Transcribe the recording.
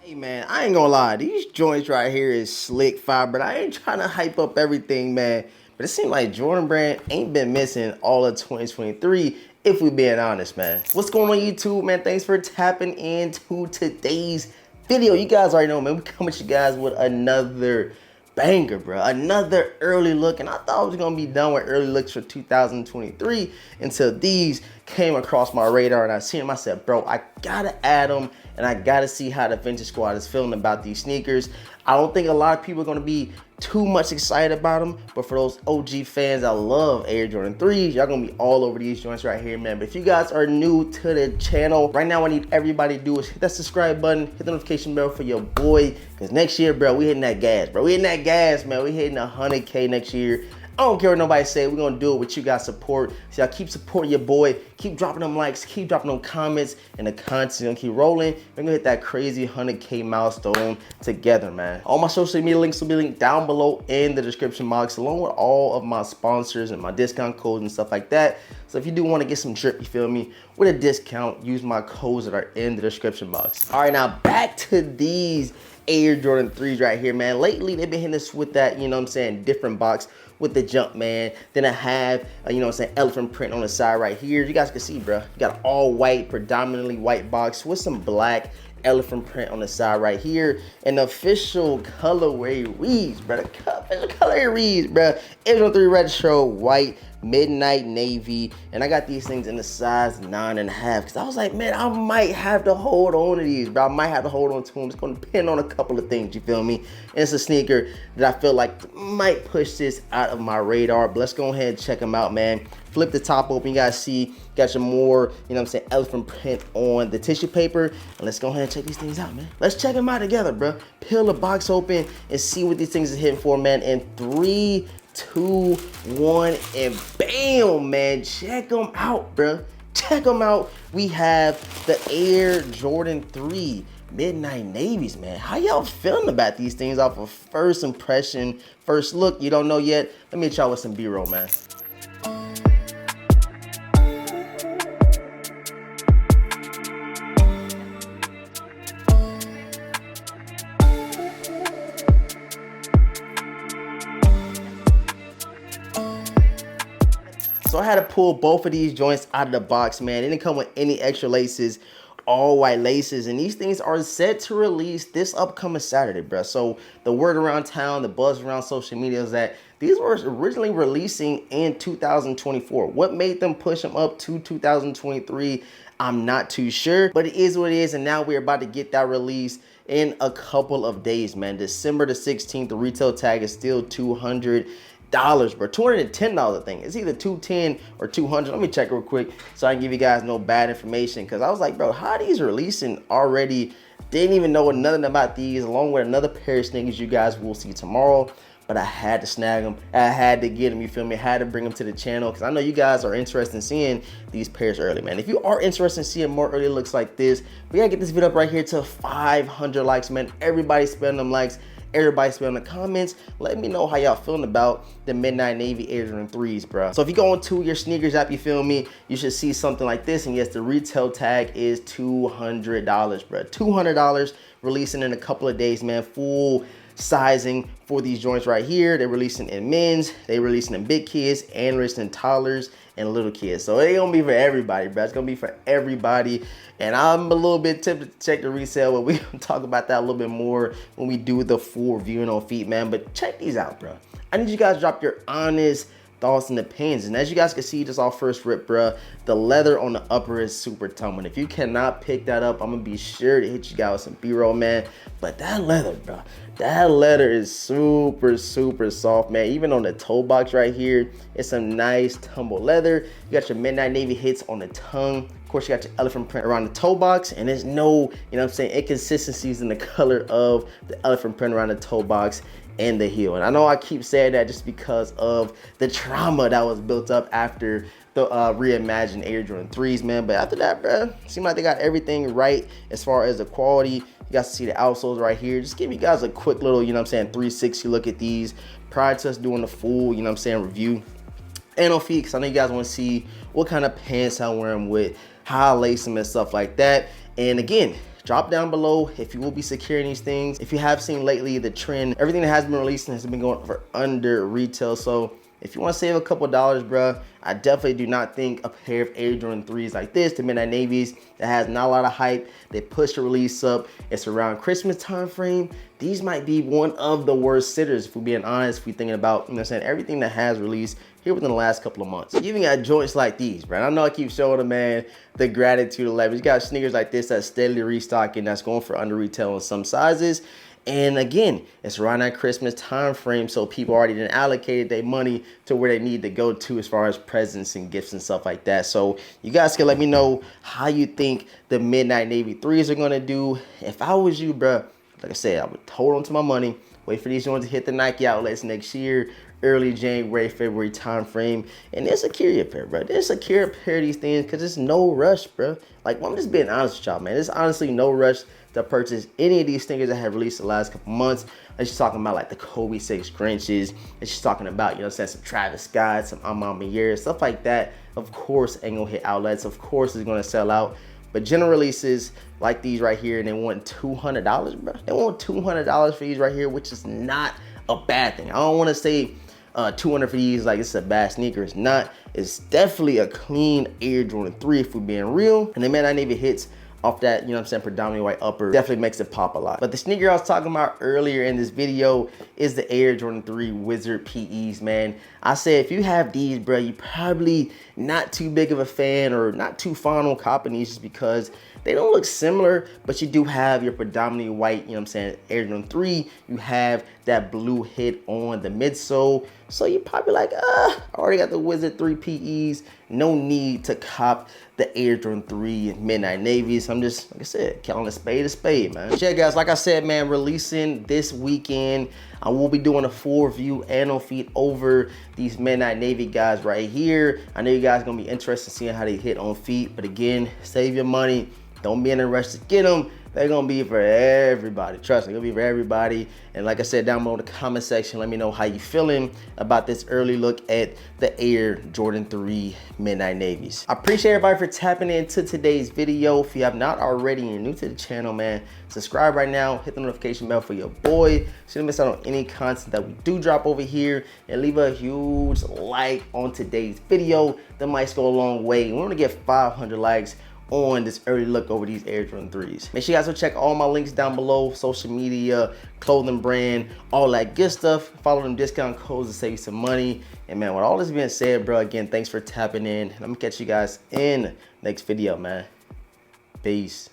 Hey man, I ain't gonna lie, these joints right here is slick fire, but I ain't trying to hype up everything, man. But it seems like Jordan Brand ain't been missing all of 2023, if we being honest, man. What's going on YouTube, man? Thanks for tapping into today's video. You guys already know, man, we come at you guys with another banger, bro. Another early look, and I thought I was gonna be done with early looks for 2023 until these came across my radar, and I seen them. I said, bro, I gotta add them, and I gotta see how the Vintage Squad is feeling about these sneakers. I don't think a lot of people are gonna be too much excited about them, but for those OG fans that love Air Jordan 3s, y'all gonna be all over these joints right here, man. But if you guys are new to the channel, right now what I need everybody to do is hit that subscribe button, hit the notification bell for your boy, because next year, bro, we hitting that gas, bro. We hitting that gas, man. We hitting 100K next year. I don't care what nobody say, we're gonna do it with you guys' support. So y'all keep supporting your boy, keep dropping them likes, keep dropping them comments, and the content's gonna keep rolling. We're gonna hit that crazy 100K milestone together, man. All my social media links will be linked down below in the description box, along with all of my sponsors and my discount codes and stuff like that. So if you do wanna get some drip, you feel me, with a discount, use my codes that are in the description box. All right, now back to these Air Jordan 3s right here, man. Lately, they've been hitting us with that, you know what I'm saying, different box with the jump, man. Then I have, you know what I'm saying, elephant print on the side right here. You guys can see, bro. You got all white, predominantly white box with some black elephant print on the side right here. And the official colorway reads, bro. The official colorway reads, bro. Air Jordan 3 retro, white, midnight navy, and I got these things in the size 9.5 because I was like, man, I might have to hold on to these, bro. I might have to hold on to them. It's going to depend on a couple of things, you feel me? And it's a sneaker that I feel like might push this out of my radar, but let's go ahead and check them out, man. Flip the top open, you guys see, got your more, you know what I'm saying, elephant print on the tissue paper, and let's go ahead and check these things out, man. Let's check them out together, bro. Peel the box open and see what these things are hitting for, man. In 3, 2, 1, and bam, man. Check them out, bro. Check them out. We have the Air Jordan 3 Midnight Navies, man. How y'all feeling about these things off of first impression, first look? You don't know yet? Let me hit y'all with some B-roll, man. So I had to pull both of these joints out of the box, man. It didn't come with any extra laces, all white laces, and these things are set to release this upcoming Saturday, bro. So the word around town, the buzz around social media is that these were originally releasing in 2024. What made them push them up to 2023? I'm not too sure, but it is what it is, and now we're about to get that release in a couple of days, man. December the 16th, the retail tag is still $200, bro. $210, I think. It's either $210 or $200. Let me check real quick so I can give you guys no bad information, because I was like, bro, how are these releasing already? Didn't even know nothing about these, along with another pair of sneakers you guys will see tomorrow. But I had to snag them. I had to get them, you feel me? I had to bring them to the channel because I know you guys are interested in seeing these pairs early, man. If you are interested in seeing more early looks like this, we gotta get this video up right here to 500 likes, man. Everybody spend them likes. Everybody spell in the comments. Let me know how y'all feeling about the Midnight Navy Air Jordan 3s, bro. So if you go into your sneakers app, you feel me, you should see something like this. And yes, the retail tag is $200, bro. $200, releasing in a couple of days, man. Full sizing for these joints right here. They're releasing in men's, they're releasing in big kids, and releasing in toddlers and little kids. So it ain't gonna be for everybody, bro. It's gonna be for everybody. And I'm a little bit tempted to check the resale, but we gonna talk about that a little bit more when we do the full reviewing on feet, man. But check these out, bro. I need you guys to drop your honest thoughts and opinions. And as you guys can see, just off first rip, bro, the leather on the upper is super tumbling. If you cannot pick that up, I'm gonna be sure to hit you guys with some B-roll, man. But that leather, bro, that leather is super, super soft, man. Even on the toe box right here, it's some nice tumble leather. You got your Midnight Navy hits on the tongue. Of course, you got your elephant print around the toe box, and there's no, you know what I'm saying, inconsistencies in the color of the elephant print around the toe box and the heel. And I know I keep saying that just because of the trauma that was built up after the reimagined Air Jordan 3s, man. But after that, bro, seems like they got everything right as far as the quality. You guys see the outsoles right here. Just give you guys a quick little, you know what I'm saying, 360 look at these prior to us doing the full, you know what I'm saying, review. And on feet, because I know you guys want to see what kind of pants I'm wearing with, how I lace them and stuff like that. And again, Drop down below if you will be securing these things. If you have seen lately the trend, everything that has been released has been going for under retail. So if you want to save a couple dollars, bruh, I definitely do not think a pair of Air Jordan 3s like this, the Midnight Navies, that has not a lot of hype. They push the release up. It's around Christmas time frame. These might be one of the worst sitters, if we're being honest, if we're thinking about, you know what I'm saying, everything that has released here within the last couple of months. You even got joints like these, bro. I know I keep showing them, man, the gratitude 11. You got sneakers like this that's steadily restocking, that's going for under retail in some sizes. And again, it's around that Christmas time frame, so people already done allocated their money to where they need to go to as far as presents and gifts and stuff like that. So you guys can let me know how you think the Midnight Navy 3s are gonna do. If I was you, bro, like I said, I would hold on to my money, wait for these ones to hit the Nike outlets next year, early January, February time frame, and then secure your pair, bro. Then secure a pair of these things, because there's no rush, bro. Like, I'm just being honest with y'all, man. There's honestly no rush to purchase any of these sneakers that have released the last couple months. And she's talking about like the Kobe 6 Grinches, and she's talking about, you know, some Travis Scott, some Amamier, stuff like that. Of course, ain't gonna hit outlets. Of course, it's gonna sell out. But general releases like these right here, and they want $200, bro. They want $200 for these right here, which is not a bad thing. I don't want to say $200 for these like it's a bad sneaker. It's not. It's definitely a clean Air Jordan 3 if we're being real. And the Midnight Navy hits off that, you know what I'm saying, predominantly white upper, definitely makes it pop a lot. But the sneaker I was talking about earlier in this video is the Air Jordan 3 Wizard PEs, man. I said if you have these, bro, you probably not too big of a fan or not too fond on copping these, just because they don't look similar, but you do have your predominantly white, you know what I'm saying, Air Jordan 3. You have that blue hit on the midsole. So you're probably like, I already got the Wizard 3 PEs. No need to cop the Air Jordan 3 Midnight Navies. I'm just, like I said, calling a spade, man. But yeah, guys, like I said, man, releasing this weekend. I will be doing a full review and on feet over these Midnight Navy guys right here. I know you guys are gonna be interested in seeing how they hit on feet, but again, save your money. Don't be in a rush to get them. They're gonna be for everybody. Trust me, they're gonna be for everybody. And like I said, down below in the comment section, let me know how you feeling about this early look at the Air Jordan 3 Midnight Navies. I appreciate everybody for tapping into today's video. If you have not already and you're new to the channel, man, subscribe right now, hit the notification bell for your boy, so you don't miss out on any content that we do drop over here, and leave a huge like on today's video. That might go a long way. We want to get 500 likes on this early look over these Air Jordan 3s. Make sure you guys go check all my links down below, social media, clothing brand, all that good stuff. Follow them discount codes to save you some money. And man, with all this being said, bro, again, thanks for tapping in. Let me catch you guys in next video, man. Peace.